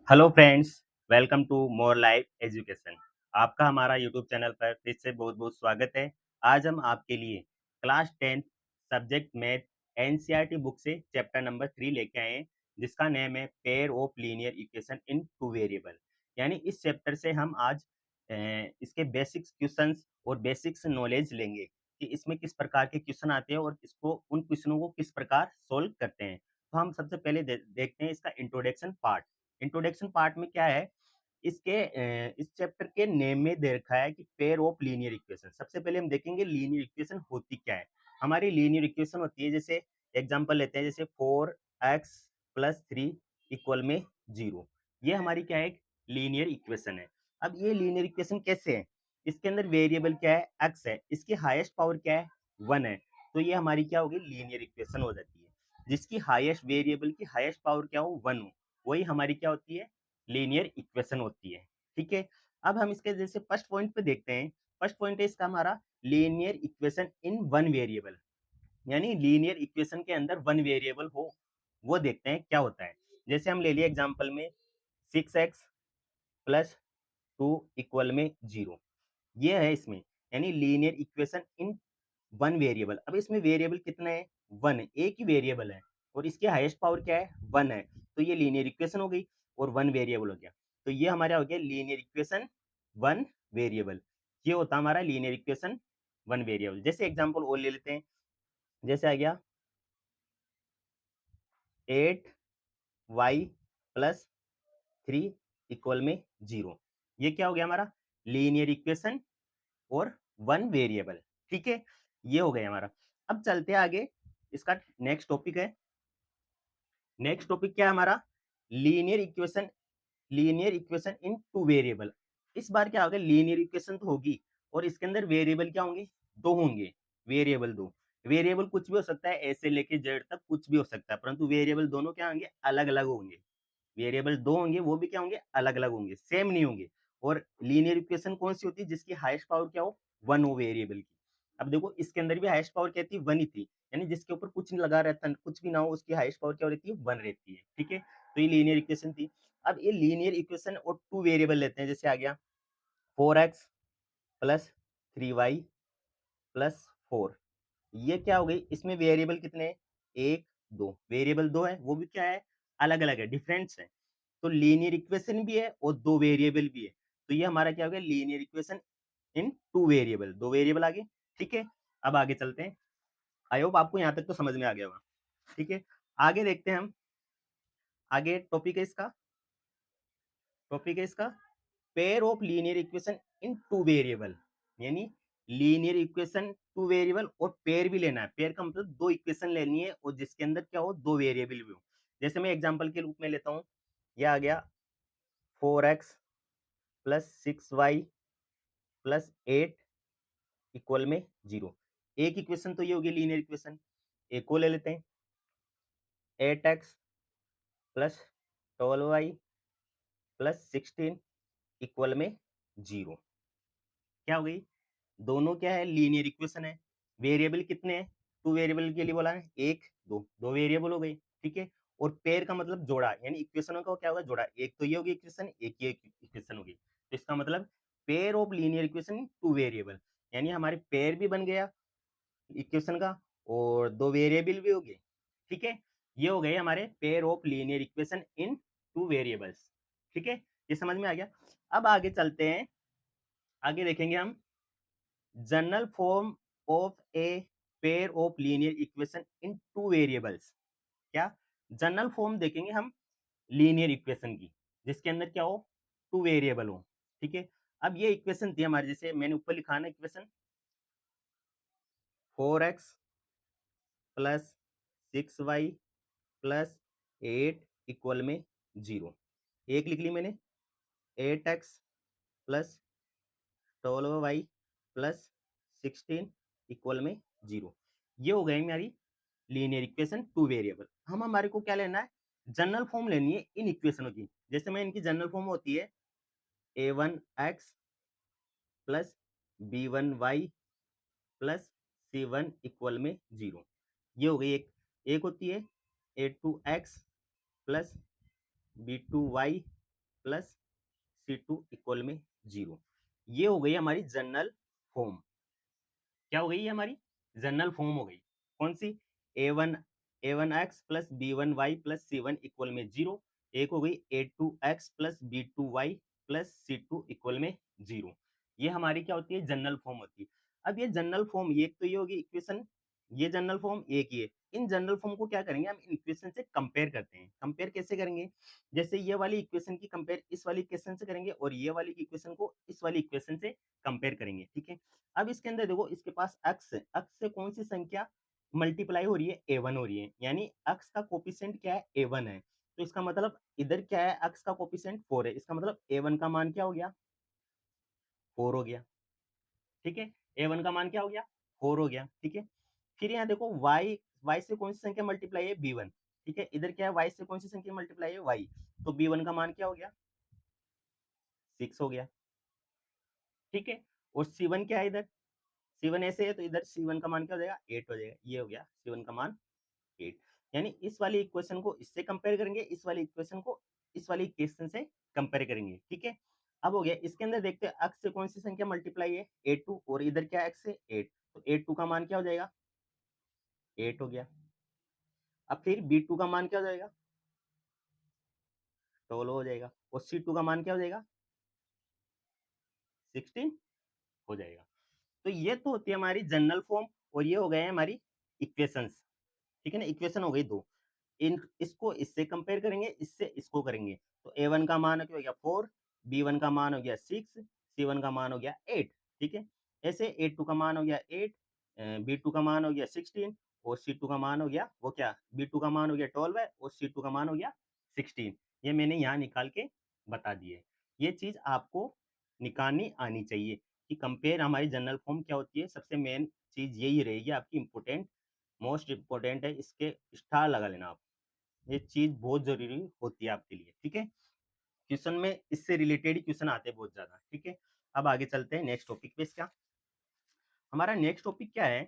Hello friends, welcome to more life education. आपका हमारा YouTube channel पर फिर से बहुत बहुत स्वागत है। आज हम आपके लिए class 10 subject math NCERT book से चैप्टर नंबर 3 लेके आए हैं, जिसका नेम है pair of linear equation in two variable. यानी इस चैप्टर से हम आज इसके बेसिक्स क्वेश्चंस और बेसिक्स नॉलेज लेंगे कि इसमें किस प्रकार के क्वेश्चन आते हैं और इसको उन क्वेश्चनों को किस प्रकार सोल्व करते हैं। तो हम सबसे पहले देखते हैं इसका इंट्रोडक्शन पार्ट। इंट्रोडक्शन पार्ट में क्या है, इस चैप्टर के नेम में दे रखा है कि पेयर ऑफ लीनियर इक्वेशन। सबसे पहले हम देखेंगे लीनियर इक्वेशन होती क्या है। हमारी लीनियर इक्वेशन होती है, जैसे एग्जांपल लेते हैं, जैसे 4x प्लस 3 इक्वल में 0। ये हमारी क्या है, एक लीनियर इक्वेशन है। अब ये लीनियर इक्वेशन कैसे है, इसके अंदर वेरिएबल क्या है, x है, इसकी हाईएस्ट पावर क्या है, 1 है। तो ये हमारी क्या होगी, लीनियर इक्वेशन हो जाती है, जिसकी हाईएस्ट वेरिएबल की हाईएस्ट पावर क्या हो, 1 हो। वही हमारी क्या होती है, लीनियर इक्वेशन होती है। ठीक है। अब हम इसके जैसे फर्स्ट पॉइंट पे देखते हैं। फर्स्ट पॉइंट है इसका हमारा linear equation in one variable, यानी लीनियर इक्वेशन के अंदर वन वेरिएबल हो, वो देखते हैं क्या होता है। जैसे हम ले लिए एग्जांपल में 6x प्लस 2 इक्वल में 0, ये है इसमें, यानी linear equation in one variable. अब इसमें वेरिएबल कितना है, 1 है, एक ही वेरिएबल है और इसकी हाईएस्ट पावर क्या है, 1 है। तो ये लीनियर इक्वेशन हो गई और वन वेरिएबल हो गया। तो ये हमारा हो गया लीनियर इक्वेशन वन वेरिएबल। ये होता है हमारा लीनियर इक्वेशन वन वेरिएबल। जैसे एग्जांपल और ले लेते हैं, जैसे आ गया 8y प्लस 3 इक्वल में 0। ये क्या हो गया हमारा, लीनियर इक्वेशन और वन वेरिएबल। ठीक है, ये हो गया हमारा। अब चलते हैं आगे, इसका नेक्स्ट टॉपिक है। नेक्स्ट टॉपिक क्या है हमारा, linear equation. Linear equation in two variable. इस बार क्या होगा, लीनियर इक्वेशन तो होगी और इसके अंदर वेरिएबल क्या होंगे, दो होंगे। वेरिएबल दो, वेरिएबल कुछ भी हो सकता है, ए से लेके जेड तक कुछ भी हो सकता है, परंतु वेरिएबल दोनों क्या होंगे, अलग अलग होंगे। वेरिएबल दो होंगे, वो भी क्या होंगे, अलग अलग होंगे, सेम नहीं होंगे। और लीनियर इक्वेशन कौन सी होती है, जिसकी हाईएस्ट पावर क्या हो, 1 हो वेरिएबल की। अब देखो इसके अंदर भी हाईएस्ट पावर क्या थी, 1 ही थी, यानी जिसके ऊपर कुछ नहीं लगा रहता, कुछ भी ना हो, उसकी हाईएस्ट पावर क्या रहती है, 1 रहती है। ठीक है, तो ये लीनियर इक्वेशन थी। अब ये लीनियर इक्वेशन और टू वेरिएबल लेते हैं, जैसे आ गया 4x प्लस 3y प्लस 4। ये क्या हो गई, इसमें वेरिएबल कितने हैं, एक दो, वेरिएबल दो है, वो भी क्या है, अलग अलग है, डिफरेंट्स है। तो लीनियर इक्वेशन भी है और दो वेरिएबल भी है। तो ये हमारा क्या हो गया, linear equation in two variable, दो वेरिएबल आगे। ठीक है, अब आगे चलते हैं। आई होप आपको यहाँ तक तो समझ में आ गया होगा। ठीक है, आगे देखते हैं हम। आगे टॉपिक है इसका pair of linear equation in two variable, यानी लीनियर इक्वेशन टू वेरिएबल और पेयर भी लेना है। पेयर का मतलब दो इक्वेशन लेनी है और जिसके अंदर क्या हो, दो वेरिएबल भी हो। जैसे मैं एग्जांपल के रूप में लेता हूँ, यह आ गया 4x plus 6y plus 8 equal में 0। एक इक्वेशन तो ये होगी लीनियर इक्वेशन। एक को ले लेते हैं, 8x plus 12y plus 16 equal में 0। क्या हो गई, दोनों क्या है, लीनियर इक्वेशन है। वेरिएबल कितने हैं, टू वेरिएबल के लिए बोला है, एक दो, दो वेरिएबल हो गई। ठीक है, और पेयर का मतलब जोड़ा, यानी इक्वेशनों का क्या होगा, जोड़ा। एक तो ये होगी इक्वेशन, एक ये इक्वेशन होगी, तो इसका मतलब pair of linear equation two variable, यानी हमारे पेयर भी बन गया इक्वेशन का और दो वेरिएबल भी हो गए। ठीक है, ये हो गए हमारे pair of linear equation in two variables. ठीक है, ये समझ में आ गया। अब आगे चलते हैं, आगे देखेंगे हम general form of a pair of linear equation in two variables. क्या, जनरल फॉर्म देखेंगे हम लीनियर इक्वेशन की, जिसके अंदर क्या हो, टू वेरिएबल हो। ठीक है, अब ये इक्वेशन थी हमारे, जैसे मैंने ऊपर लिखा ना equation, 4x plus 6y plus 8 equal में 0। एक लिख ली मैंने, 8x plus 12y plus 16 equal में 0। ये हो गई हमारी लीनियर इक्वेशन टू वेरिएबल। हम हमारे को क्या लेना है, जनरल फॉर्म लेनी है इन इक्वेशनों की। जैसे मैं इनकी जनरल फॉर्म होती है a1x plus b1y plus c1 equal में 0। ये हो गई एक। एक होती है a2x plus b2y plus C2 equal में 0। ये हो गई हमारी जनरल फॉर्म। क्या हो गई ये हमारी जनरल फॉर्म हो गई कौन सी, a1x plus b1y plus c1 equal में 0। एक हो गई a2x plus b2y plus c2 equal में 0। ये हमारी क्या होती है जनरल फॉर्म होती है। अब ये जनरल फॉर्म ये तो ये होगी इक्वेशन, ये जनरल फॉर्म एक ही है। इन जनरल फॉर्म को क्या करेंगे हम इक्वेशन से कंपेयर करते हैं। कंपेयर कैसे करेंगे, जैसे ये वाली इक्वेशन की कंपेयर इस वाली इक्वेशन से करेंगे और ये वाली इक्वेशन को इस वाली इक्वेशन से कंपेयर करेंगे, ठीक है। अब इसके अंदर देखो इसके पास अक्स है, अक्स से कौन सी संख्या मल्टीप्लाई हो रही है, a1 हो रही है, यानी अक्स का कोफिशिएंट क्या है, a1 है। तो इसका मतलब इधर क्या है, अक्स का कोफिशिएंट 4 है, इसका मतलब a1 का मान क्या हो गया, 4 हो गया, ठीक है। a1 का मान क्या हो गया, 4 हो गया, ठीक है। फिर यहाँ देखो y से कौन सी संख्या मल्टीप्लाई है, b1, ठीक है। इधर क्या है, y से कौन सी संख्या मल्टीप्लाई है, y, तो b1 का मान क्या हो गया, 6 हो गया, ठीक है। और c1 क्या है इधर, C1 ऐसे है तो इधर C1 का मान क्या हो जाएगा, 8 हो जाएगा, ये हो गया C1 का मान 8। यानी इस वाली इक्वेशन को इससे कंपेयर करेंगे, इस वाली इक्वेशन को इस वाली इक्वेशन से कंपेयर करेंगे, ठीक है। अब हो गया, इसके अंदर देखते हैं x से कौन सी संख्या मल्टीप्लाई है, a2, और इधर क्या x है, 8, तो a2 का मान क्या हो जाएगा, 8 हो गया। अब फिर b2 का मान क्या हो जाएगा, 12 हो जाएगा, और c2 का मान क्या हो जाएगा, 16 हो जाएगा। तो ये तो होती है हमारी जनरल फॉर्म, और ये हो गए हमारी इक्वेशंस, ठीक है ना। इक्वेशन हो गई दो, इन इसको इससे कंपेयर करेंगे, इससे इसको करेंगे, तो a1 का मान हो गया 4, b1 का मान हो गया 6, c1 का मान हो गया 8, ठीक है। ऐसे a2 का मान हो गया 8, b2 का मान हो गया 16, और c2 का मान हो गया वो क्या, b2 का मान हो गया 12 है, और c2 का मान हो गया 16। ये मैंने यहाँ निकाल के बता दिए। ये चीज आपको निकालनी आनी चाहिए कि कंपेयर हमारी जनरल फॉर्म क्या होती है। सबसे मेन चीज यही रहेगी आपकी इम्पोर्टेंट, मोस्ट इम्पोर्टेंट है, इसके स्टार लगा लेना आप। ये चीज बहुत जरूरी होती है आपके लिए, ठीक है। क्वेश्चन में इससे रिलेटेड ही क्वेश्चन आते हैं बहुत ज्यादा, ठीक है। अब आगे चलते हैं नेक्स्ट टॉपिक पे। इसका हमारा नेक्स्ट टॉपिक क्या है,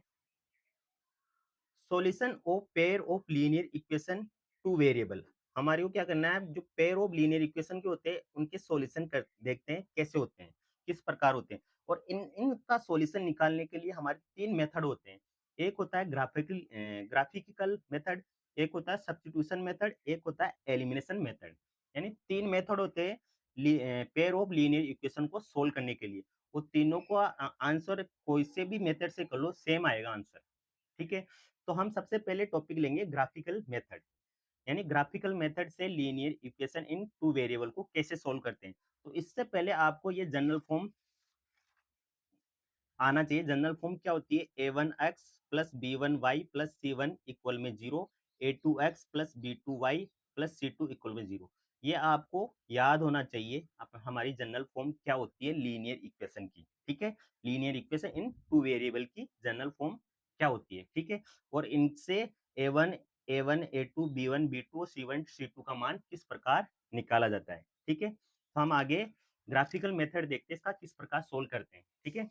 solution of pair of linear equation two variable. हमारे को क्या करना है, जो पेयर ऑफ लीनियर इक्वेशन के होते हैं उनके सॉल्यूशन कर देखते हैं कैसे होते हैं, किस प्रकार होते हैं। और इनका सॉल्यूशन निकालने के लिए हमारे तीन मेथड होते हैं। एक होता है ग्राफिकल मेथड, एक होता है सब्स्टिट्यूशन मेथड, एक होता है एलिमिनेशन मेथड। यानी तीन मेथड होते हैं पेयर ऑफ लीनियर इक्वेशन को सोल्व करने के लिए। वो तीनों को आंसर कोई से भी मेथड से कर लो सेम आएगा आंसर, ठीक है। तो हम सबसे पहले टॉपिक लेंगे ग्राफिकल मेथड, यानी ग्राफिकल मेथड से linear equation in two variable को कैसे सोल्व करते हैं। तो इससे पहले आपको ये जनरल फॉर्म आना चाहिए। जनरल फॉर्म क्या होती है, a1x plus b1y plus c1 equal में 0, a2x plus b2y plus c2 equal में 0। ये आपको याद होना चाहिए। हमारी जनरल फॉर्म क्या होती है लीनियर इक्वेशन की, ठीक है। Linear equation in two variable की जनरल फॉर्म क्या होती है, ठीक है। और इनसे a1 a2 b1 b2 और c1 c2 का मान किस प्रकार निकाला जाता है, ठीक है। तो हम आगे ग्राफिकल मेथड देखते हैं इसका किस प्रकार सोल्व करते हैं, ठीक है।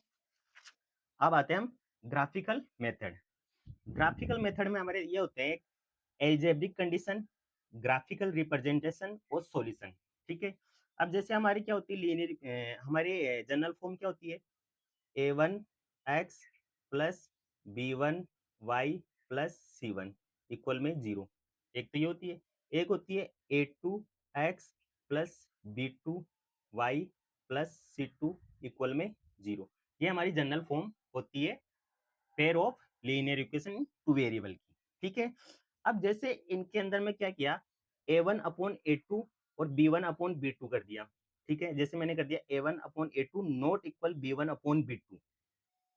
अब आते हैं हम ग्राफिकल मेथड। ग्राफिकल मेथड में हमारे ये होते हैं एल्जेब्रिक कंडीशन, ग्राफिकल रिप्रेजेंटेशन और सॉल्यूशन, ठीक है। अब जैसे हमारी क्या होती है लीनियर, हमारी जनरल फॉर्म क्या होती है, a1x plus b1y plus c1 equal में 0। एक तो ये होती है, एक होती है a2x plus b2y plus c2 equal में 0। ये हमारी जनरल फॉर्म होती है pair of linear equation two variable की, ठीक है। अब जैसे इनके अंदर में क्या किया, a1 अपॉन a2 और b1 अपॉन b2 कर दिया, ठीक है। जैसे मैंने कर दिया a1 upon a2 not equal b1 upon b2,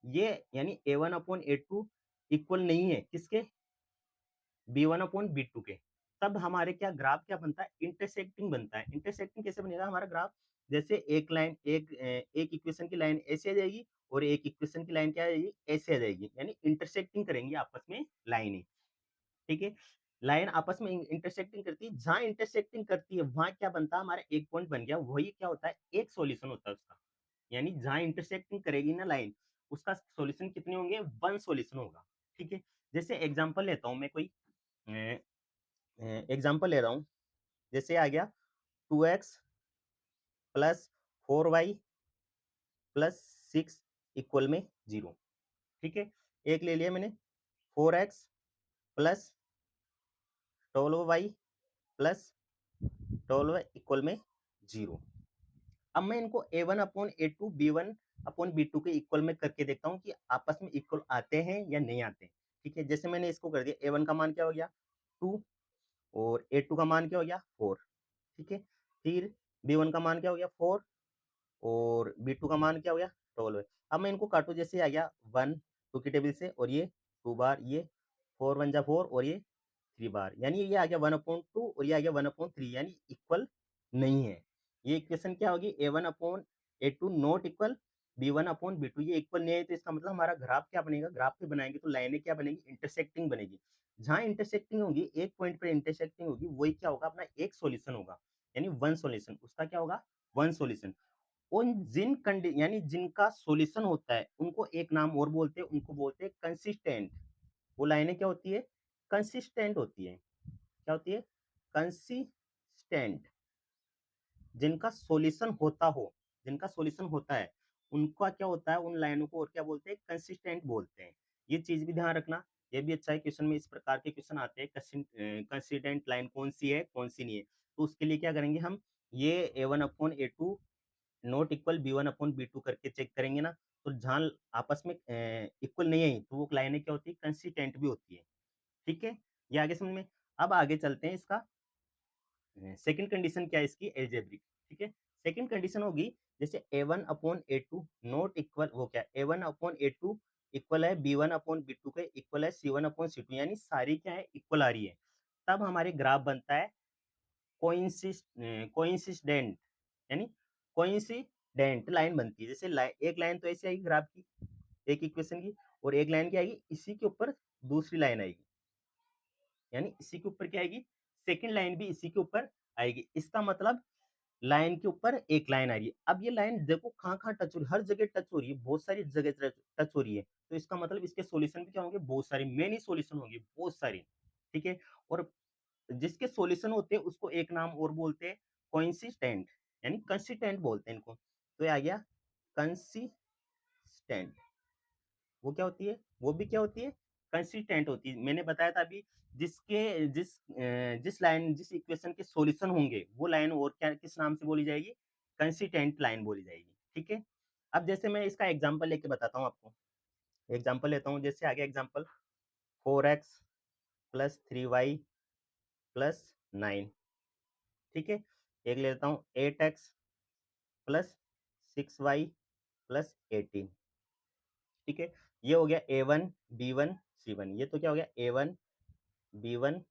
ये यानी a1 अपॉन a2 इक्वल नहीं है किसके, b1 अपॉन b2 के। तब हमारे क्या ग्राफ क्या बनता है, इंटरसेक्टिंग बनता है। इंटरसेक्टिंग कैसे बनेगा हमारा ग्राफ, जैसे एक लाइन एक इक्वेशन की लाइन ऐसे आ जाएगी और एक इक्वेशन की लाइन क्या आ जाएगी, ऐसे आ जाएगी, यानी इंटरसेक्टिंग करेंगी आपस में लाइनें, ठीक है। लाइन आपस में इंटरसेक्टिंग करती है, जहां इंटरसेक्टिंग करती है वहां क्या बनता है, हमारा एक पॉइंट बन गया, वही क्या होता है, एक सॉल्यूशन होता है उसका। यानी जहां इंटरसेक्टिंग करेगी ना लाइन, उसका सॉल्यूशन कितने होंगे, वन सॉल्यूशन होगा, ठीक है। जैसे एग्जांपल लेता हूं मैं कोई एग्जांपल ले रहा हूं, जैसे आ गया 2x plus 4y plus 6 equal में 0। ठीक है, एक ले लिया मैंने 4x plus 12y plus 12y equal में 0। अब मैं इनको a1 upon a2 b1 upon b2 के इक्वल में करके देखता हूँ कि आपस में इक्वल आते हैं या नहीं आते। ठीक है, जैसे मैंने इसको कर दिया, a1 का मान क्या हो गया 2 और a2 का मान क्या हो गया 4। ठीक है, फिर b1 का मान क्या हो गया 4 और b2 का मान क्या हो गया 12। अब मैं इनको काटू, जैसे आ गया 1 2 की टेबल से, और ये 2 बार, ये 4 1 जा 4 और ये 3 बार, यानी ये आ गया 1/2 और ये आ गया 1/3, यानी इक्वल नहीं है। ये इक्वेशन क्या होगी a1/a2 नॉट इक्वल b1/b2, ये इक्वल नहीं है, तो इसका मतलब हमारा ग्राफ क्या बनेगा, ग्राफ पे बनाएंगे तो लाइनें क्या बनेगी, इंटरसेक्टिंग बनेगी। जहां इंटरसेक्टिंग होगी, एक पॉइंट पर इंटरसेक्टिंग होगी, वही क्या होगा, अपना एक सोल्यूशन होगा, यानी वन सोल्यूशन, उसका क्या होगा वन सोल्यूशन। उन यानी जिनका सॉल्यूशन होता है उनको एक नाम और बोलते हैं, उनको बोलते हैं कंसिस्टेंट। वो लाइनें क्या होती है, कंसिस्टेंट होती है। क्या होती है, कंसिस्टेंट। जिनका सॉल्यूशन होता हो, जिनका सॉल्यूशन होता है, उनका क्या होता है, उन लाइनों को और क्या बोलते हैं, कंसिस्टेंट बोलते हैं। ये चीज भी ध्यान रखना, ये भी अच्छा है, क्वेश्चन में इस प्रकार के क्वेश्चन आते हैं, कंसिस्टेंट लाइन कौन सी है कौन सी नहीं है। तो उसके लिए क्या करेंगे हम, ये a1/a2 नॉट इक्वल b1/b2 करके चेक करेंगे ना, तो जहां आपस में इक्वल नहीं है, तो वो लाइनें क्या होती है, कंसिस्टेंट भी होती है। ठीक है, ये आगे समझ में। अब आगे चलते हैं, इसका सेकंड कंडीशन क्या है इसकी, एल्जेब्रिक। ठीक है, सेकंड कंडीशन होगी, जैसे a1/a2 नॉट इक्वल, वो क्या a1/a2 इक्वल है b1/b2 के इक्वल है c1/c2, यानी सारी क्या है, इक्वल आ रही है, तब हमारे ग्राफ बनता है कोइंसिडेंट, यानी कोइंसिडेंट लाइन बनती है। जैसे एक लाइन तो ऐसे आएगी ग्राफ की, एक इक्वेशन की, और एक लाइन क्या आएगी, इसी के ऊपर दूसरी लाइन आएगी, यानी इसी के ऊपर क्या आएगी, सेकंड लाइन भी इसी के ऊपर आएगी। इसका मतलब लाइन के ऊपर एक लाइन आ रही है। अब ये लाइन देखो कहाँ कहाँ टच हो रही है, हर जगह टच हो रही है, बहुत सारी जगह टच हो रही है, तो इसका मतलब इसके सॉल्यूशन भी क्या होंगे, बहुत सारे, मेनी सॉल्यूशन होंगे, बहुत सारी। ठीक है, और जिसके सॉल्यूशन होते हैं उसको एक नाम और बोलते हैं कोइंसिस्टेंट, यानी कंसिस्टेंट बोलते हैं इनको। तो ये आ गया कंसिस्टेंट। वो क्या होती है, वो भी क्या होती है, कंसिस्टेंट होती है। मैंने बताया था अभी, जिस लाइन जिस इक्वेशन के सॉल्यूशन होंगे, वो लाइन और क्या किस नाम से बोली जाएगी, कंसिस्टेंट लाइन बोली जाएगी। ठीक है, अब जैसे मैं इसका एग्जांपल लेके बताता हूँ आपको, एग्जांपल लेता हूँ, जैसे आगे example 4x plus 3y plus 9। ठीक है, एक ले लेता हूँ 8x प्लस 6y प्लस 18। ठीक है, ये हो गया a1 b1 c1, ये तो क्या हो गया a1 b1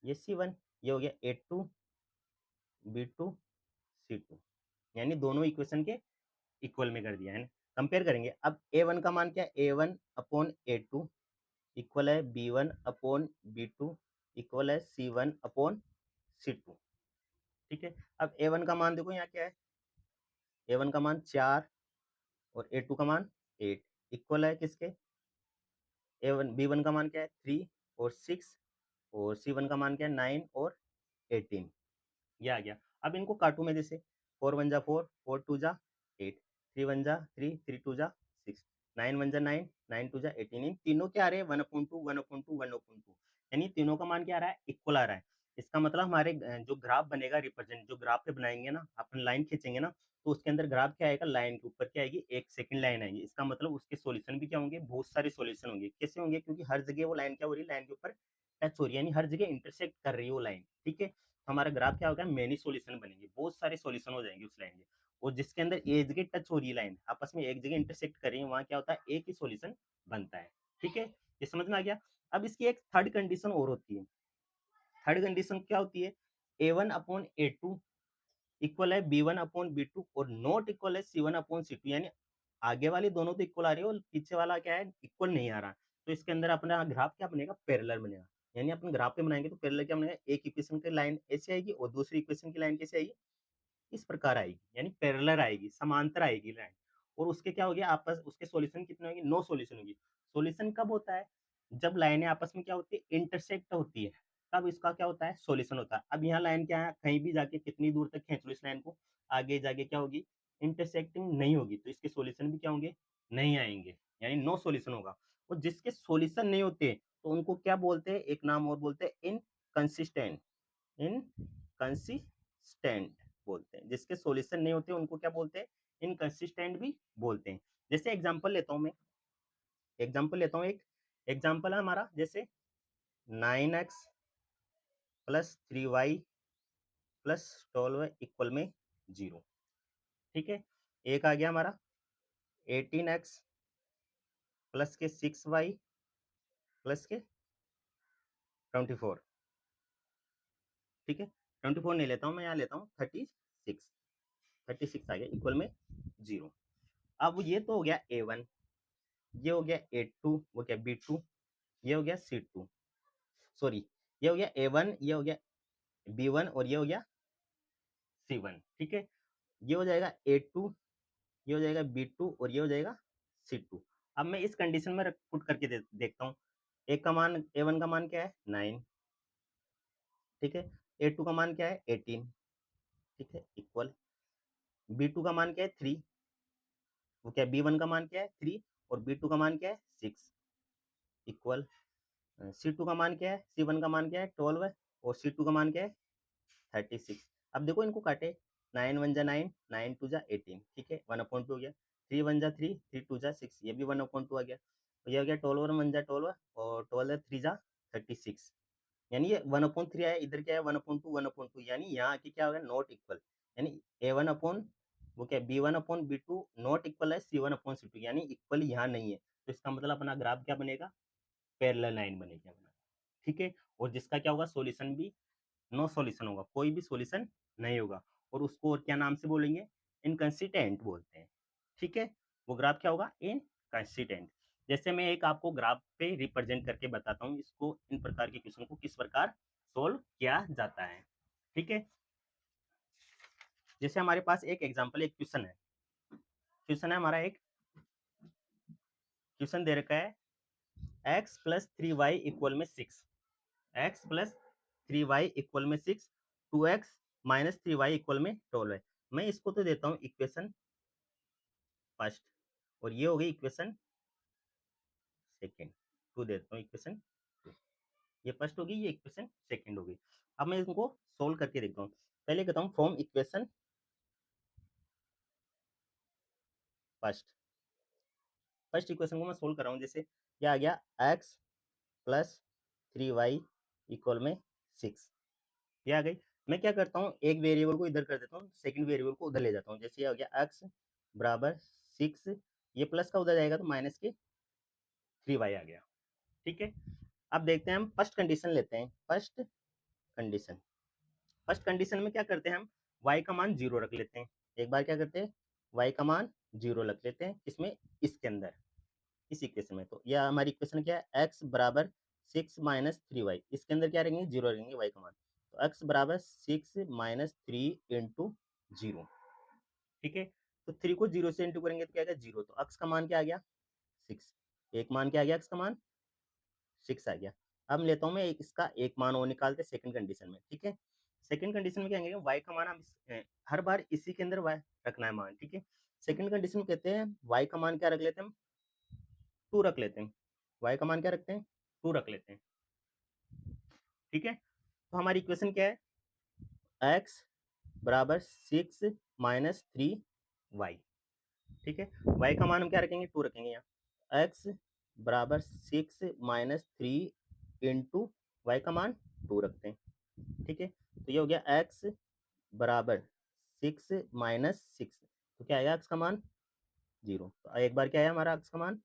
ये c1, ये हो गया a2 b2 c2, यानी दोनों इक्वेशन के इक्वल में कर दिया है ना। कंपेयर करेंगे, अब a1 का मान क्या है, a1/a2 इक्वल है b1/b2 इक्वल है c1/c2। ठीक है, अब a1 का मान देखो यहाँ क्या है, a1 का मान 4 और a2 का मान 8 इक्वल है किसके, a1 b1 का मान क्या है 3 और 6 और c1 का मान क्या है 9 और 18। ये आ गया। अब इनको काटू मैं, जैसे 4 1 जा 4 4 2 जा 8 3 1 जा 3 3 2 जा 6 9 1 जा 9 9 2 जा 18। इन तीनों क्या आ रहे हैं 1/2 1/2 1/2, यानी तीनों का मान क्या आ रहा है, इक्वल आ रहा है। इसका मतलब हमारे जो ग्राफ बनेगा, रिप्रेजेंट जो ग्राफ पे बनाएंगे ना, अपन लाइन खींचेंगे ना, तो उसके अंदर ग्राफ क्या आएगा, लाइन के ऊपर क्या आएगी, एक सेकंड लाइन आएगी। इसका मतलब उसके सॉल्यूशन भी क्या होंगे, बहुत सारे सॉल्यूशन होंगे। कैसे होंगे, क्योंकि हर जगह वो लाइन क्या हो रही है, लाइन के ऊपर टच हो रही है, यानी हर जगह इंटरसेक्ट कर रही है वो लाइन। ठीक है, हमारा ग्राफ क्या होगा, मेनी सॉल्यूशन बनेंगे, बहुत सारे सॉल्यूशन हो जाएंगे उस लाइन के, और जिसके अंदर एक जगह टच हो रही है लाइन, आपस में एक जगह इंटरसेक्ट कर रही है, वहां क्या होता है, एक ही सॉल्यूशन बनता है। ठीक है, ये समझ में आ गया। अब इसकी एक थर्ड कंडीशन और होती है। थर्ड कंडीशन क्या होती है, a1/a2 इक्वल है b1/b2 और नॉट इक्वल है c1/c2, यानी आगे वाली दोनों तो इक्वल आ रही है और पीछे वाला क्या है, इक्वल नहीं आ रहा। तो इसके अंदर अपना ग्राफ क्या बनेगा, पैरेलल बनेगा। यानी अपन ग्राफ पे बनाएंगे तो पैरेलल क्या बनेगा, एक इक्वेशन की लाइन ऐसे आएगी और दूसरी इक्वेशन की लाइन कैसे आएगी, इस प्रकार आएगी, यानी पैरेलल आएगी, समांतर आएगी लाइन। और उसके क्या हो गया, आपस उसके सॉल्यूशन कितने होंगे, नो सॉल्यूशन होगी। सॉल्यूशन कब होता है, जब लाइनें आपस में क्या होती है, इंटरसेक्ट होती है। तब इसका क्या होता है, सॉल्यूशन होता है। अब यहाँ लाइन क्या है, कहीं भी जाके कितनी दूर तक खींच लो इस लाइन को, आगे जाके क्या होगी, इंटरसेक्टिंग नहीं होगी, तो इसके सॉल्यूशन भी क्या होंगे, नहीं आएंगे, यानी नो सॉल्यूशन होगा। और जिसके सॉल्यूशन नहीं होते तो उनको क्या बोलते हैं, एक नाम और बोलते हैं इनकंसिस्टेंट, इनकंसिस्टेंट बोलते हैं। जिसके सॉल्यूशन नहीं होते उनको क्या बोलते हैं, इनकंसिस्टेंट भी बोलते हैं। जैसे एग्जांपल लेता हूं मैं, एग्जांपल लेता हूं, एक एग्जांपल है हमारा, जैसे 9x plus 3y plus 12 equal में 0। ठीक है, एक आ गया हमारा 18x प्लस के 6y प्लस के 24। ठीक है, 24 नहीं लेता हूं मैं, यहाँ लेता हूँ 36, 36 आ गया इक्वल में 0। अब ये तो हो गया A1, ये हो गया A2, वो क्या B2, ये हो गया C2, सॉरी ये हो गया A1, ये हो गया B1 और ये हो गया C1। ठीक है, ये हो जाएगा A2, ये हो जाएगा B2 और ये हो जाएगा C2। अब मैं इस कंडीशन में पुट करके देखता हूँ। एक का मान A1 का मान क्या है 9, ठीक है, A2 का मान क्या है 18, ठीक है, इक्वल B2 का मान क्या है 3, वो क्या B1 का मान क्या है 3 और B2 का मान क्या है 6, इक्वल C2 का मान क्या है, C1 का मान क्या है 12 और C2 का मान क्या है 36। अब देखो इनको काटे, 9 वन जा 9, 9 टू जा 18, ठीक है, 1/2 हो गया, 3 वन जा 3, 3 टू जा 6, ये भी 1/2 आ गया, तो ये हो गया 12 वन जा 12 और 12 3 जा 36, यानी ये 1/3 आया, इधर क्या है 1/2, 1/2, यानी यहाँ आके क्या होगा नॉट इक्वल, यानी A1 अपॉन वो क्या B1 upon B2 not equal है C1 अपॉन C2, यानी इक्वल यहाँ नहीं है। तो इसका मतलब अपना ग्राफ क्या बनेगा, पैरेलल लाइन बनेगी अपना। ठीक है, और जिसका क्या होगा सॉल्यूशन भी नो सॉल्यूशन होगा, कोई भी सॉल्यूशन नहीं होगा, और उसको और क्या नाम से बोलेंगे, इनकंसिस्टेंट बोलते हैं। ठीक है, वो ग्राफ क्या होगा, इनकंसिस्टेंट। जैसे मैं एक आपको ग्राफ पे रिप्रेजेंट करके बताता हूँ इसको, इन प्रकार के क्वेश्चन को किस प्रकार सोल्व किया जाता है। ठीक है, जैसे हमारे पास एक एग्जाम्पल, एक क्वेश्चन है, क्वेश्चन है हमारा, एक क्वेश्चन दे रखा है x प्लस 3y इक्वल में 6, x प्लस 3y इक्वल में 6, 2x माइनस 3y इक्वल में 12 है। मैं इसको तो देता हूँ इक्वेशन फर्स्ट, और ये हो गई इक्वेशन सेकेंड, टू देता हूँ इक्वेशन टू, ये फर्स्ट होगी, ये इक्वेशन सेकेंड होगी। अब मैं इनको सोल्व करके देखता हूँ। पहले कहता हूँ from equation first, first equation को मैं सोल्व कर रहा हूँ। जैसे क्या आ गया, x प्लस 3y इक्वल में 6, ये आ गई। मैं क्या करता हूँ, एक वेरिएबल को इधर कर देता हूँ, सेकंड वेरिएबल को उधर ले जाता हूँ। जैसे ये हो गया x बराबर 6, ये प्लस का उधर जाएगा तो माइनस के 3y आ गया। ठीक है, अब देखते हैं हम फर्स्ट कंडीशन लेते हैं, फर्स्ट कंडीशन। फर्स्ट कंडीशन में क्या करते हैं हम, y का मान 0 रख लेते हैं। एक बार क्या करते हैं, y का मान 0 रख लेते हैं, इसमें इसके अंदर इस इक्वेशन में। तो यह हमारी इक्वेशन क्या है, x बराबर 6 माइनस 3y, इसके अंदर क्या रहेंगे 0 रहेंगे y का मान। तो x बराबर 6 माइनस 3 इंटू 0। ठीक है, तो 3 को 0 से इंटू करेंगे तो क्या आएगा 0, तो x का मान क्या आ गया 6, एक मान क्या आ गया x का मान 6 आ गया। अब लेता हूँ मैं इसका एक मान और निकालते हैं सेकंड कंडीशन में। ठीक है, सेकंड कंडीशन में क्या कहेंगे, y का मान हम हर बार इसी के अंदर y रखना है मान। ठीक है, सेकंड कंडीशन में कहते हैं y का मान क्या रख लेते हैं हम, 2 रख लेते हैं। y का मान क्या रखते हैं, 2 रख लेते हैं। ठीक है, तो हमारी इक्वेशन क्या है, x बराबर 6 माइनस 3y। ठीक है, y का मान हम क्या रखेंगे 2 रखेंगे यहाँ, x बराबर 6 माइनस 3 इंटू वाई का मान 2 रखते हैं। ठीक है, तो ये हो गया x बराबर 6 माइनस 6, तो क्या आएगा x का मान 0। तो एक बार क्या है हमारा x का मान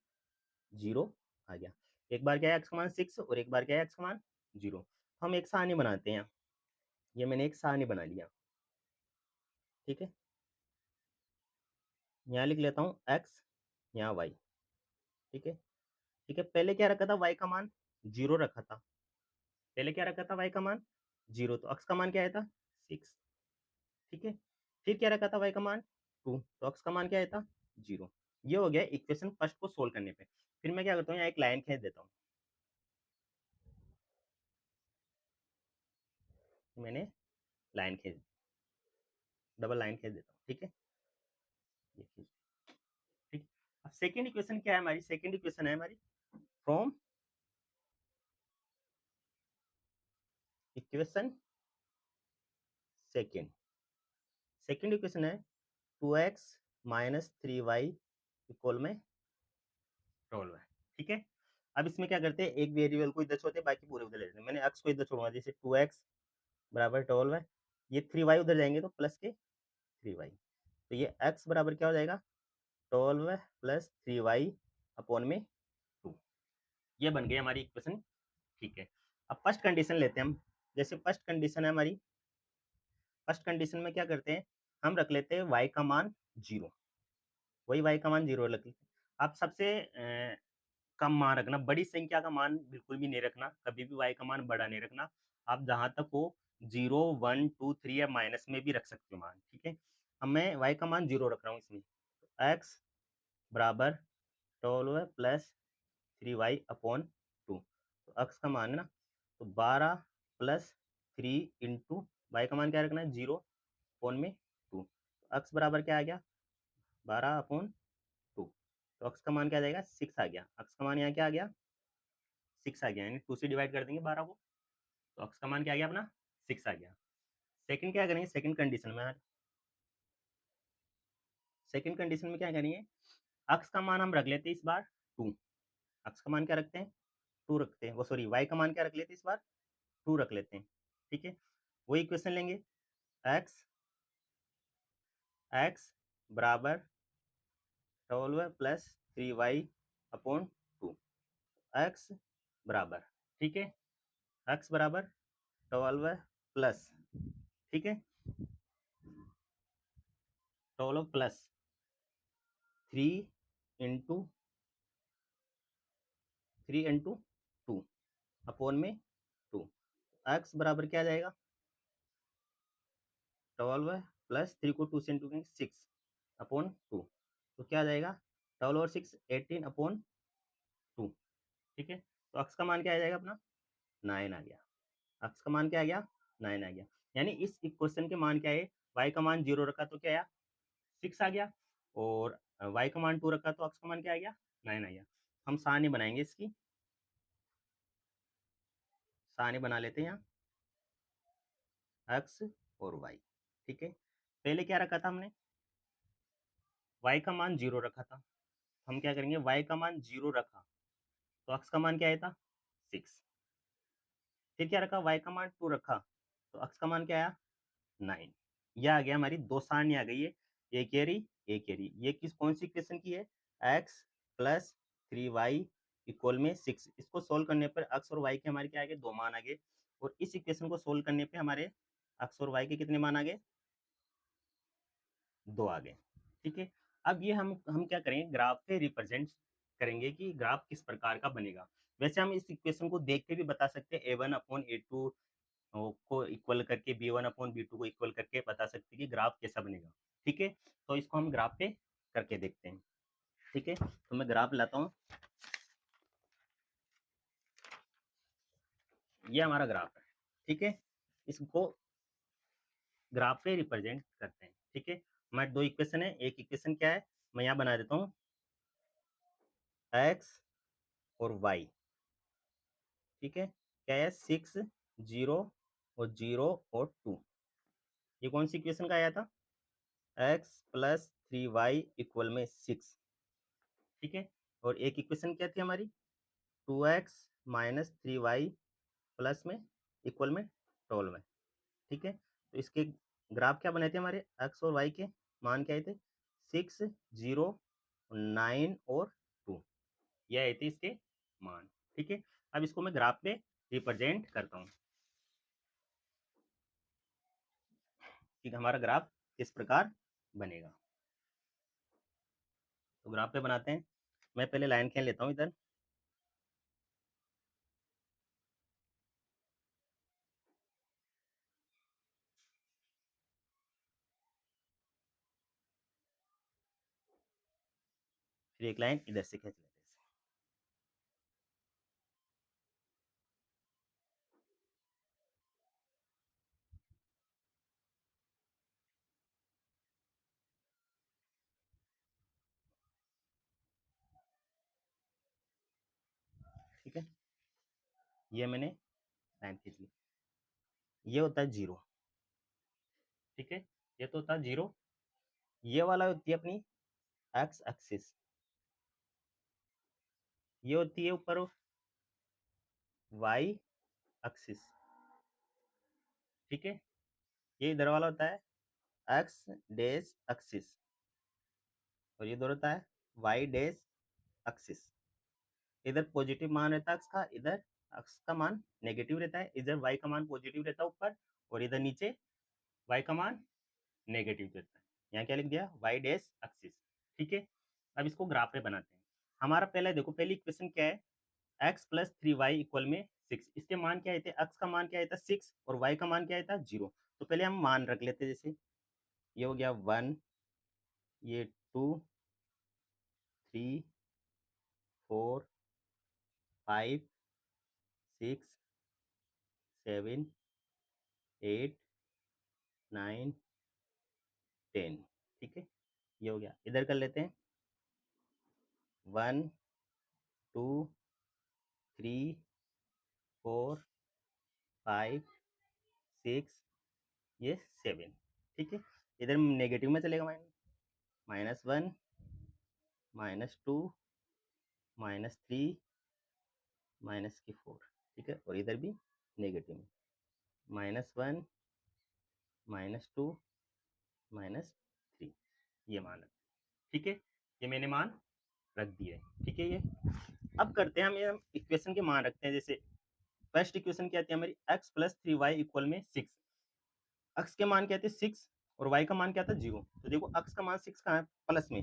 0 आ गया, एक बार क्या है x का मान 6 और एक बार क्या है x का मान 0। तो हम एक सारणी बनाते हैं, ये मैंने एक सारणी बना लिया। ठीक है, यहाँ लिख लेता हूँ x, यहाँ y। ठीक है, ठीक है, पहले क्या रखा था y का मान 0 रखा था, पहले क्या रखा था y का मान 0, तो x का मान क्या आया था 6। ठीक है, फिर क्या रखा था y का मान 2, तो x का मान क्या आया था 0। ये हो गया इक्वेशन फर्स्ट को सोल्व करने पे। फिर मैं क्या करता हूँ, यहाँ एक लाइन खींच देता हूँ, मैंने लाइन खींच, डबल लाइन खींच देता हूँ, ठीक है, ये खींच, ठीक। अब सेकेंड इक्वेशन क्या है हमारी, सेकेंड इक्वेशन है हमारी from equation second, second equation है 2x माइनस 3y इक्वल में 12 है, ठीक है। अब इसमें क्या करते हैं, एक वेरिएबल को इधर छोड़ते हैं, बाकी पूरे उधर ले लेते हैं। मैंने x को इधर छोड़ूंगा, जैसे 2x बराबर 12 है, ये 3y उधर जाएंगे तो प्लस के 3y, तो ये x बराबर क्या हो जाएगा 12 प्लस 3y अपॉन में 2, ये बन गई हमारी इक्वेशन, ठीक है। अब फर्स्ट कंडीशन लेते हैं हम, जैसे फर्स्ट कंडीशन है हमारी, फर्स्ट कंडीशन में क्या करते हैं, हम रख लेते हैं y का मान 0, वही y का मान 0 रख लेते हैं। आप सबसे कम मान रखना, बड़ी संख्या का मान बिल्कुल भी नहीं रखना, कभी भी y का मान बड़ा नहीं रखना, आप जहां तक हो 0 1 2 3 या माइनस में भी रख सकते हो मान, ठीक है। अब मैं y का मान 0 रख रहा हूँ इसमें, x बराबर 12 प्लस 3y अपॉन 2, तो x का मान है ना, तो 12 प्लस 3 इंटू वाई का मान क्या रखना है 0 अपॉन में 2, तो x बराबर क्या आ गया 12 अपॉन 2, तो x का मान क्या आ जाएगा 6 आ गया, x का मान यहाँ क्या आ गया 6 आ गया, यानी 2 से डिवाइड कर देंगे 12 को, तो x का मान क्या आ गया अपना 6 आ गया। सेकंड क्या करेंगे, सेकंड कंडीशन में, सेकंड कंडीशन में क्या करेंगे, x का मान हम रख लेते हैं इस बार 2, x का मान क्या रखते हैं 2 रखते हैं, वो सॉरी y का मान क्या रख लेते हैं इस बार 2 रख लेते हैं, ठीक है। वही इक्वेशन लेंगे, x x बराबर 12 प्लस 3y अपॉन 2, x बराबर, ठीक है, x बराबर 12 प्लस, ठीक है, 12 प्लस 3 इंटू 2 अपॉन में 2, x बराबर क्या आ जाएगा 12 प्लस 3 को 2 से इंटू करेंगे 6 अपॉन 2, तो क्या आ जाएगा 12 और 6 18 अपॉन 2, ठीक है। तो x का मान क्या आ जाएगा अपना 9 आ गया, x का मान क्या आ गया 9 आ गया, यानी इस इक्वेशन के मान क्या है, y का मान 0 रखा तो क्या आया 6 आ गया, और y का मान 2 रखा तो x का मान क्या आ गया 9 आ गया। हम सारणी बनाएंगे इसकी, सारणी बना लेते हैं यहाँ x और y, ठीक है। पहले क्या रखा था हमने, y का मान 0 रखा था, हम क्या करेंगे y का मान 0 रखा तो x का मान क्या आया था 6, फिर क्या रखा y का मान 2 रखा तो x का मान क्या आया 9, ये आ गया, हमारी दो सारणी आ गई है, एक ये रही एक ये रही, ये किस कौन सी इक्वेशन की है x प्लस 3y इक्वल में 6, इसको सोल्व करने पर x और y के हमारे क्या आ गए दो मान आ गए, और इस इक्वेशन को सोल्व करने पे हमारे x और y के कितने मान आ गए दो आ गए, ठीक है। अब ये हम क्या करेंगे ग्राफ पे रिप्रेजेंट करेंगे कि ग्राफ किस प्रकार का बनेगा। वैसे हम इस इक्वेशन को देख के भी बता सकते हैं a1 अपॉन a2 को इक्वल करके b1 अपॉन b2 को इक्वल करके बता सकते हैं कि ग्राफ कैसा बनेगा, ठीक है। तो इसको हम ग्राफ पे करके देखते हैं, ठीक है। तो मैं ग्राफ लाता हूँ, ये हमारा ग्राफ है, ठीक है। इसको ग्राफ पे रिप्रेजेंट करते हैं, ठीक है। हमारे दो इक्वेशन है, एक इक्वेशन क्या है मैं यहाँ बना देता हूँ x और y, ठीक है, क्या है 6 0 और 0 और 2, ये कौन सी इक्वेशन का आया था x प्लस 3y इक्वल में 6, ठीक है। और एक इक्वेशन क्या थी हमारी 2x माइनस 3y प्लस में इक्वल में 12 में, ठीक है। तो इसके ग्राफ क्या बने थे हमारे x और y के मान क्या आए थे 6 0 9 और 2, ये आए थे इसके मान, ठीक है। अब इसको मैं ग्राफ पे रिप्रेजेंट करता हूँ कि हमारा ग्राफ किस प्रकार बनेगा। तो ग्राफ पे बनाते हैं, मैं पहले लाइन खींच लेता हूँ इधर, फिर एक लाइन इधर से खींच लेते हैं, ये मैंने लाइन खींच ली, ये होता है 0, ठीक है, ये तो होता है 0। ये वाला होती है अपनी एक्स एक्सिस, ये होती है ऊपर वाई एक्सिस, ठीक है। ये इधर वाला होता है एक्स डैश एक्सिस, और ये इधर होता है वाई डैश एक्सिस। इधर पॉजिटिव मान रहता है एक्स का, इधर एक्स का मान नेगेटिव रहता है, इधर वाई का मान पॉजिटिव रहता है ऊपर, और इधर नीचे वाई का मान नेगेटिव रहता है। यहाँ क्या लिख दिया, वाई डैश एक्सिस, ठीक है। अब इसको ग्राफ पे बनाते हैं। हमारा पहले देखो, पहली इक्वेशन क्या है, एक्स प्लस 3y इक्वल में 6। इसके मान क्या आए थे, एक्स का मान क्या आया था 6 और वाई का मान क्या आया था 0। तो पहले हम मान रख लेते हैं, जैसे ये हो गया 1, ये 2, 3, 4, 5, 6, 7, 8, 9, 10, ठीक है। ये हो गया, इधर कर लेते हैं 1, 2, 3, 4, 5, 6, ये 7, ठीक है। इधर नेगेटिव में चलेगा, -1, -2, -3, -4, ठीक है। और इधर भी नेगेटिव में -1, -2, -3, ये मान रख, ठीक है। ये मैंने मान रख दिया है, ठीक है। ये अब करते हैं, हम इक्वेशन के मान रखते हैं। जैसे फर्स्ट इक्वेशन क्या आती है हमारी, x प्लस 3y इक्वल में 6। x के मान क्या थे 6 और y का मान क्या था 0। तो देखो x का मान 6 कहाँ है, प्लस में,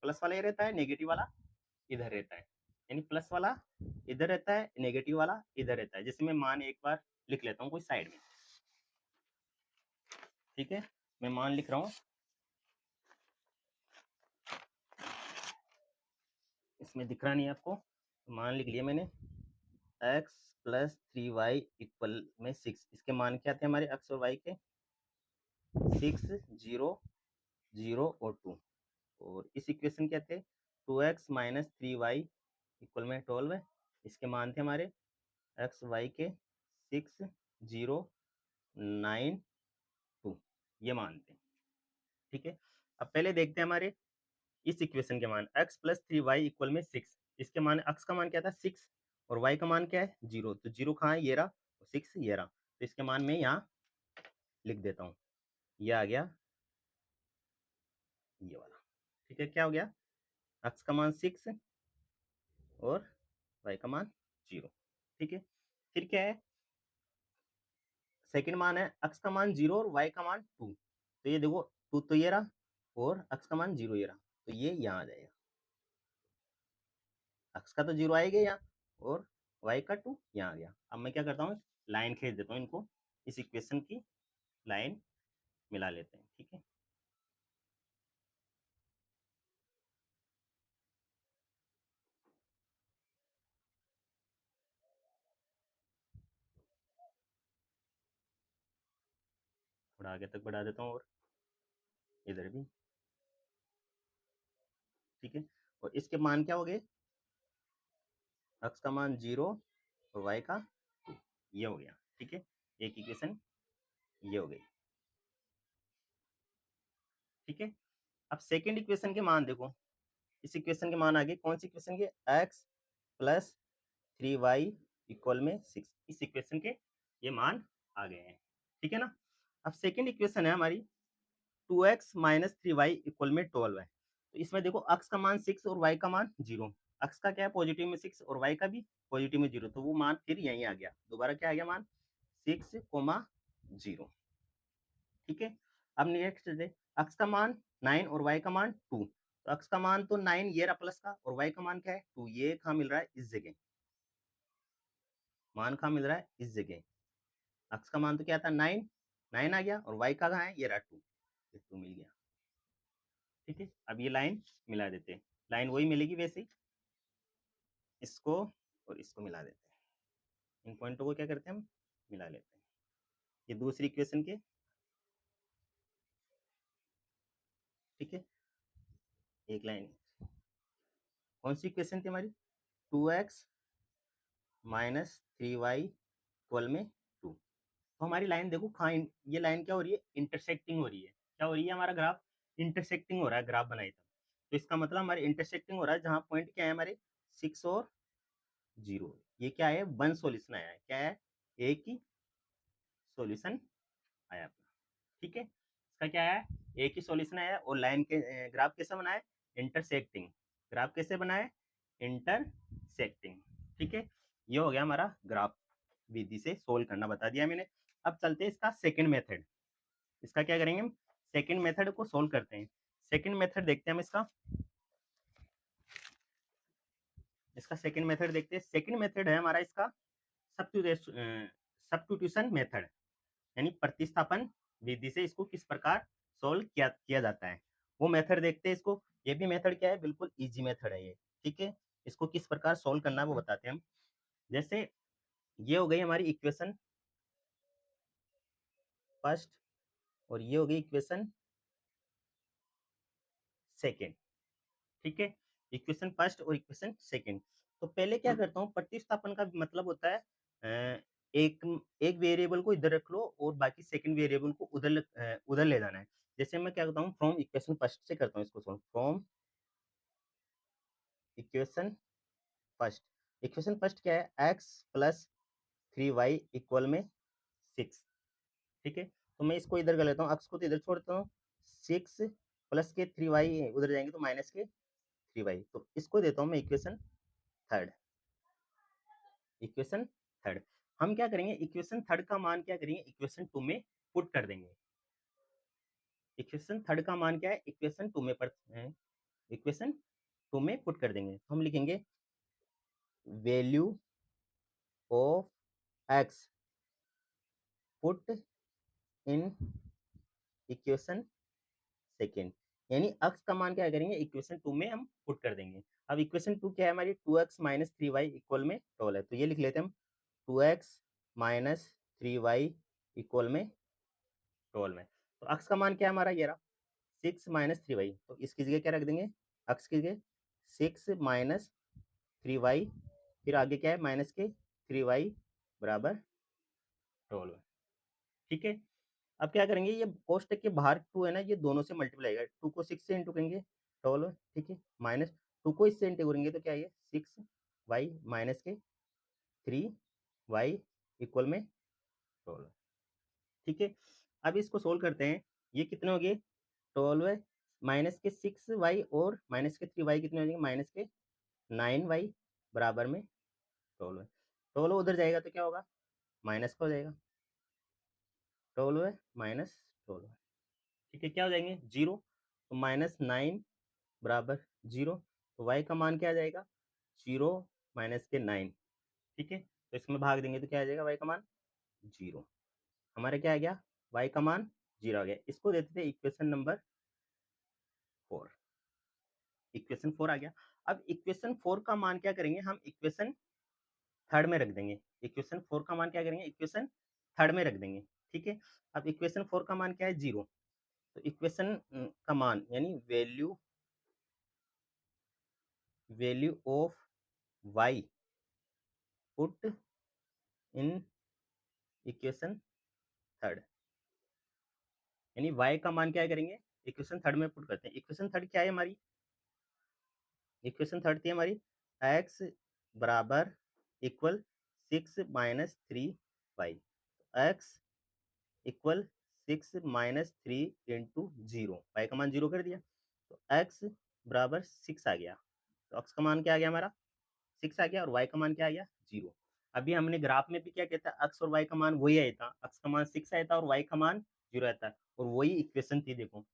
प्लस वाला ये रहता है, नेगेटिव वाला इधर रहता है, यानी प्लस वाला इधर रहता है, नेगेटिव वाला इधर रहता है। जैसे मैं मान एक बार लिख लेता हूँ कोई साइड में, ठीक है। मैं मान लिख रहा हूँ, इसमें दिख रहा नहीं है आपको, मान लिख लिया मैंने, x प्लस 3y इक्वल में 6। इसके मान क्या थे हमारे x और y के, 6, 0, 0 और 2। और इस इक्वेशन क्या थे, 2x माइनस 3y इक्वल में 12 है। इसके मान थे हमारे एक्स वाई के 6, 0, 9, 2, ये मान थे, ठीक है। अब पहले देखते हैं हमारे इस इक्वेशन के मान, x प्लस 3y इक्वल में 6। इसके मान, x का मान क्या था 6 और y का मान क्या है 0। तो 0 कहाँ है, ये रहा, 6 ये रहा। तो इसके मान में यहाँ लिख देता हूँ, ये आ गया ये वाला, ठीक है। क्या हो गया, x का मान 6 और y का मान 0, ठीक है। फिर क्या है, सेकंड मान है x का मान 0 और y का मान 2। तो ये देखो 2 तो ये रहा और x का मान 0 ये रहा, तो ये यहाँ आ जाएगा। x का तो 0 आएगा यहाँ, और y का 2 यहाँ आ गया। अब मैं क्या करता हूँ, लाइन खींच देता हूँ इनको, इस इक्वेशन की लाइन मिला लेते हैं, ठीक है। थोड़ा आगे तक बढ़ा देता हूँ, और इधर भी, ठीक है। और इसके मान क्या हो गए, x का मान 0 और y का 2, ये हो गया, ठीक है। एक इक्वेशन ये हो गई, ठीक है। अब सेकेंड इक्वेशन के मान देखो, इस इक्वेशन के मान आ गए, कौन सी इक्वेशन के, x प्लस 3y इक्वल में 6। इस इक्वेशन के ये मान आ गए हैं, ठीक है ना। अब सेकेंड इक्वेशन है हमारी 2x माइनस 3y इक्वल में 12 है। तो इसमें देखो x का मान 6 और y का मान 0। x का क्या है पॉजिटिव में 6 और y का भी पॉजिटिव में 0, तो वो मान फिर यहीं आ गया, दोबारा क्या आ गया मान 6, 0, ठीक है। अब नेक्स्ट दे, x का मान 9 और y का मान 2। तो x का मान तो 9 ये रहा प्लस का, और y का मान क्या है 2, ये कहाँ मिल रहा है इस जगह, मान कहाँ मिल रहा है इस जगह। x का मान तो क्या था 9, 9 आ गया, और y का कहाँ है ये रहा 2, ये 2 मिल गया, ठीक है। अब ये लाइन मिला देते हैं, लाइन वही मिलेगी वैसे ही, इसको और इसको मिला देते हैं, इन पॉइंटों को क्या करते हैं हम मिला लेते हैं। ये दूसरी इक्वेशन के, ठीक है, एक लाइन, कौन सी इक्वेशन थी हमारी, 2x माइनस 3y इक्वल में 2। तो हमारी लाइन देखो कहाँ ये लाइन क्या हो रही है, इंटरसेक्टिंग हो रही है। क्या हो रही है, हमारा ग्राफ इंटरसेक्टिंग हो रहा है, ग्राफ बनाई था। तो इसका मतलब हमारे इंटरसेक्टिंग हो रहा है, जहाँ पॉइंट क्या है हमारे 6 और 0। ये क्या है, वन सॉल्यूशन आया है, क्या है, एक ही सॉल्यूशन आया अपना। ठीक है, इसका क्या है, एक ही सॉल्यूशन आया। और लाइन के ग्राफ कैसे बनाए, इंटरसेक्टिंग। ग्राफ कैसे बनाए, इंटरसेक्टिंग। ठीक है, ये हो गया हमारा ग्राफ विधि से सोल्व करना बता दिया मैंने। अब चलते हैं इसका सेकंड मेथड। इसका क्या करेंगे हम, सेकंड मेथड को सोल्व करते हैं। सेकंड मेथड देखते हैं हम इसका। इसका सेकंड मेथड देखते हैं। सेकंड मेथड है हमारा इसका सब्स्टिट्यूशन मेथड, यानी प्रतिस्थापन विधि से इसको किस प्रकार सोल्व किया जाता है, वो मेथड देखते हैं इसको। ये भी मेथड क्या है, बिल्कुल इजी मेथड है ये। ठीक है, इसको किस प्रकार सोल्व करना है वो बताते हैं हम। जैसे ये हो गई हमारी इक्वेशन फर्स्ट, और ये हो गई इक्वेशन सेकेंड। ठीक है, इक्वेशन फर्स्ट और इक्वेशन सेकेंड। तो पहले क्या करता हूँ, प्रतिस्थापन का मतलब होता है एक एक वेरिएबल को इधर रख लो और बाकी सेकंड वेरिएबल को उधर ले जाना है। जैसे मैं क्या करता हूँ, फ्रॉम इक्वेशन फर्स्ट से करता हूँ इसको solve. From equation first, equation first क्या है, x प्लस 3y इक्वल में 6। ठीक है, तो मैं इसको इधर कर लेता हूँ, x को तो इधर छोड़ता हूँ, 6 प्लस के 3y उधर जाएंगे तो माइनस के 3y। तो इसको देता हूँ मैं इक्वेशन थर्ड। इक्वेशन थर्ड हम क्या करेंगे, इक्वेशन थर्ड का मान क्या करेंगे, इक्वेशन टू में पुट कर देंगे। इक्वेशन थर्ड का मान क्या है, इक्वेशन टू में इक्वेशन टू में पुट कर देंगे। तो हम लिखेंगे value of x put in equation second, यानी x का मान क्या करेंगे, इक्वेशन टू में हम पुट कर देंगे। अब इक्वेशन टू क्या है हमारी, 2x माइनस 3y इक्वल में 12 है। तो ये लिख लेते हैं हम, 2x माइनस 3y इक्वल में 12 में। तो x का मान क्या है हमारा, ये रहा 6 माइनस 3y। तो इसकी जगह क्या रख देंगे, x की जगह 6 माइनस 3y, फिर आगे क्या है माइनस के 3y बराबर 12। ठीक है, अब क्या करेंगे, ये कोष्टक के बाहर 2 है ना, ये दोनों से मल्टीप्लाई आएगा। 2 को 6 से इंटू करेंगे 12। ठीक है, माइनस 2 को इससे इंटू करेंगे तो क्या है, 6y माइनस के 3y इक्वल में 12। ठीक है, अब इसको सोल्व करते हैं। ये कितने हो गए, 12 माइनस के 6y और माइनस के 3y कितने हो जाएंगे, माइनस के 9y बराबर में 12। 12 उधर जाएगा तो क्या होगा, माइनस का हो जाएगा, 12 माइनस 12। ठीक है, क्या हो जाएंगे, 0। तो माइनस 9 बराबर 0। तो y का मान क्या आ जाएगा, 0 माइनस के 9। ठीक है, तो इसमें भाग देंगे तो क्या आ जाएगा, y का मान 0। हमारा क्या आ गया, y का मान 0 आ गया। इसको देते थे इक्वेशन नंबर 4। इक्वेशन 4 आ गया। अब इक्वेशन 4 का मान क्या करेंगे, हम इक्वेशन थर्ड में रख देंगे। इक्वेशन 4 का मान क्या करेंगे, इक्वेशन थर्ड में रख देंगे। ठीक है, अब इक्वेशन 4 का मान क्या है, 0। तो इक्वेशन का मान यानी value of y put in equation third, यानी y का मान क्या करेंगे, इक्वेशन थर्ड में पुट करते हैं। इक्वेशन थर्ड क्या है हमारी, इक्वेशन थर्ड थी हमारी x बराबर equal 6 minus 3y। x equal 6 minus 3 into 0, y का मान 0 कर दिया। तो x बराबर 6 आ गया। तो x का मान क्या आ गया हमारा, 6 आ गया, और y का मान क्या आ गया, 0। अभी हमने ग्राफ में भी क्या कहता है, x और y का मान वही आया था, x का मान 6 आया था और y का मान 0 आया था, और वही इक्वेशन थी देखो।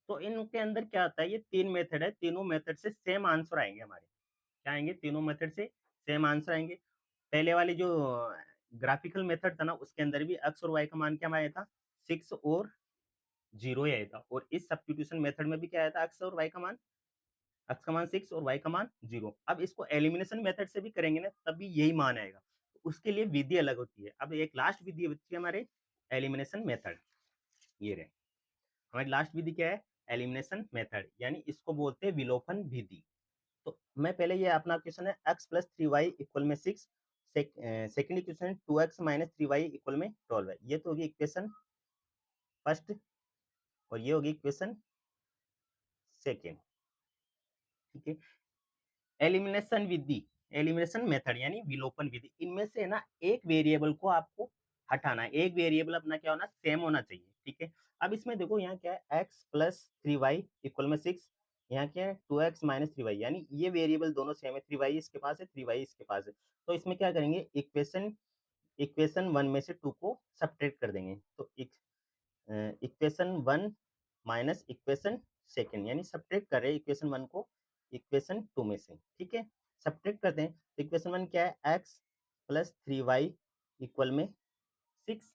तो इनके अंदर क्या आता है, ये 3 मेथड है, तीनों मेथड से सेम आंसर आएंगे हमारे। क्या आएंगे, तीनों मेथड से सेम आंसर आएंगे। पहले वाली जो ग्राफिकल मेथड था ना, उसके अंदर भी x और y का मान क्या आया था, 6 और 0 ही आया था। और इस सब्स्टिट्यूशन मेथड में भी क्या आया था, x और y का मान, x का मान 6 और y का मान 0। अब इसको एलिमिनेशन मेथड से भी करेंगे ना, तभी यही मान आएगा। तो उसके लिए विधि अलग होती है। अब एक लास्ट विधि होती है हमारे एलिमिनेशन मेथड। ये रहे हमारी लास्ट विधि, क्या है, एलिमिनेशन मेथड, यानी इसको बोलते हैं विलोपन विधि। तो मैं पहले, ये अपना क्वेश्चन है, x प्लस 3y इक्वल में 6 second equation 2x minus 3y equal में 12 है। ये तो होगी इक्वेशन फर्स्ट और ये होगी इक्वेशन सेकंड। ठीक है, एलिमिनेशन विधि, एलिमिनेशन मेथड यानी विलोपन विधि, इनमें से है ना एक वेरिएबल को आपको हटाना है, एक वेरिएबल अपना क्या होना सेम होना चाहिए। ठीक है, अब इसमें देखो यहाँ क्या है x प्लस 3y इक्वल में 6, यहाँ क्या है 2x माइनस 3y, यानी ये वेरिएबल दोनों सेम है, 3y इसके पास है 3y इसके पास है। तो इसमें क्या करेंगे, इक्वेशन इक्वेशन 1 में से 2 को सब्ट्रैक्ट कर देंगे। तो इक्वेशन 1 माइनस इक्वेशन सेकंड, यानी सब्ट्रैक्ट कर रहे हैं इक्वेशन 1 को इक्वेशन 2 में से। ठीक है, सब्ट्रैक्ट करते हैं तो इक्वेशन 1 क्या है, x प्लस 3y इक्वल में 6।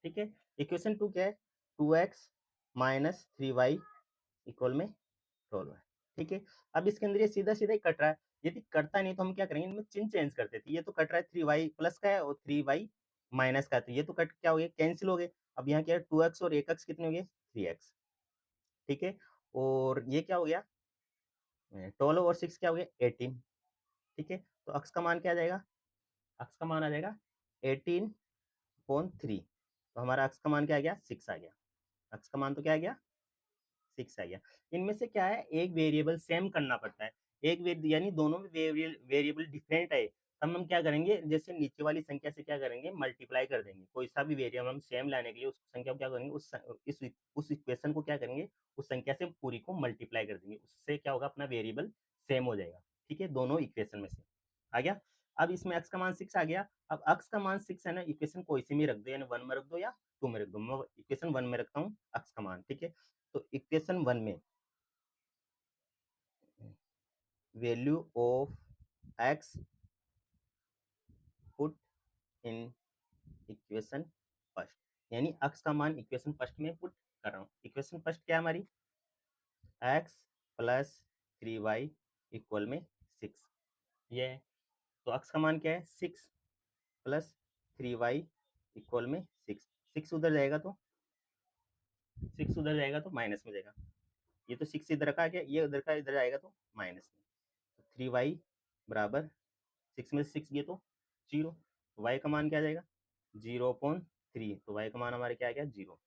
ठीक है, इक्वेशन 2 क्या है, 2x माइनस 3y इक्वल में 12 है। ठीक है, अब इसके अंदर ये सीधा सीधा ही कट रहा है, यदि कटता नहीं तो हम क्या करेंगे, इनमें चिन्ह चेंज कर देते हैं। ये तो कट रहा है 3y प्लस का है और 3y माइनस का है, तो ये तो कट क्या हो गया, कैंसिल हो गए। अब यहाँ क्या है 2x और 1x कितने हो गए, 3x। ठीक है, और ये क्या हो गया, 12 और 6 क्या हो गया, 18। ठीक है, तो x का मान क्या आ जाएगा, x का मान आ जाएगा 18/3। तो हमारा x का मान क्या आ गया, 6 आ गया। x का मान तो क्या आ गया, 6 आ गया। इनमें से क्या है, एक वेरिएबल सेम करना पड़ता है, एक यानी दोनों में वेरिएबल डिफरेंट है, तब हम क्या करेंगे, जैसे नीचे वाली संख्या से क्या करेंगे, मल्टीप्लाई कर देंगे। कोई सा भी वेरिएबल हम सेम लाने के लिए उस संख्या को क्या करेंगे, उस इक्वेशन को क्या करेंगे, उस संख्या से पूरी को मल्टीप्लाई कर देंगे, उससे क्या होगा, अपना वेरिएबल सेम हो जाएगा। ठीक है, दोनों इक्वेशन में से आ गया। अब इसमें x का मान 6 आ गया। अब x का मान 6 है ना, इक्वेशन कोई सी में रख दो, यानी 1 में रख दो या 2 में रख दो। मैं इक्वेशन 1 में रखता हूँ x का मान। ठीक है, तो इक्वेशन 1 में value of x put in equation first, यानी x का मान इक्वेशन फर्स्ट में पुट कर रहा हूँ। इक्वेशन फर्स्ट क्या है हमारी, x प्लस 3y इक्वल में 6, ये है। तो x का मान क्या है, 6 प्लस 3y इक्वल में 6। 6 उधर जाएगा तो 6 उधर जाएगा तो माइनस में जाएगा, ये तो 6 इधर का गया, ये उधर का इधर आएगा तो माइनस में। तो 3y बराबर 6 में 6 गए तो 0, तो y का मान क्या आ जाएगा, 0.3। तो y का मान हमारे क्या आ गया, 0।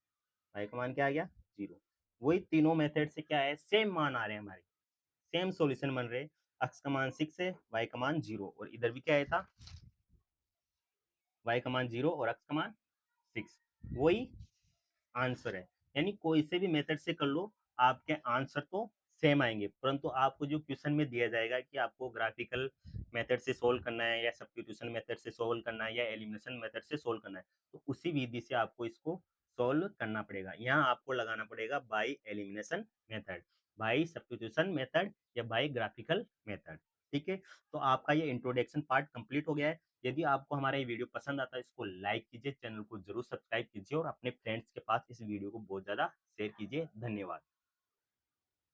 y का मान क्या आ गया, 0। वही तीनों मेथड से क्या है, सेम मान आ रहे हैं हमारे, सेम सॉल्यूशन बन रहे हैं। x का मान 6 है, y का मान 0, और इधर भी क्या आया था, y का मान 0 और x का मान 6, वही आंसर है। यानी कोई से भी मेथड से कर लो, आपके आंसर तो सेम आएंगे, परंतु आपको जो क्वेश्चन में दिया जाएगा कि आपको ग्राफिकल मेथड से सोल्व करना है या सब्स्टिट्यूशन मेथड से सोल्व करना है या एलिमिनेशन मेथड से सोल्व करना है, तो उसी विधि से आपको इसको सोल्व करना पड़ेगा। यहाँ आपको लगाना पड़ेगा by elimination method, by substitution method या बाय ग्राफिकल मेथड। ठीक है, तो आपका ये इंट्रोडक्शन पार्ट कंप्लीट हो गया है। यदि आपको हमारा ये वीडियो पसंद आता है, इसको लाइक कीजिए, चैनल को जरूर सब्सक्राइब कीजिए और अपने फ्रेंड्स के पास इस वीडियो को बहुत ज़्यादा शेयर कीजिए। धन्यवाद।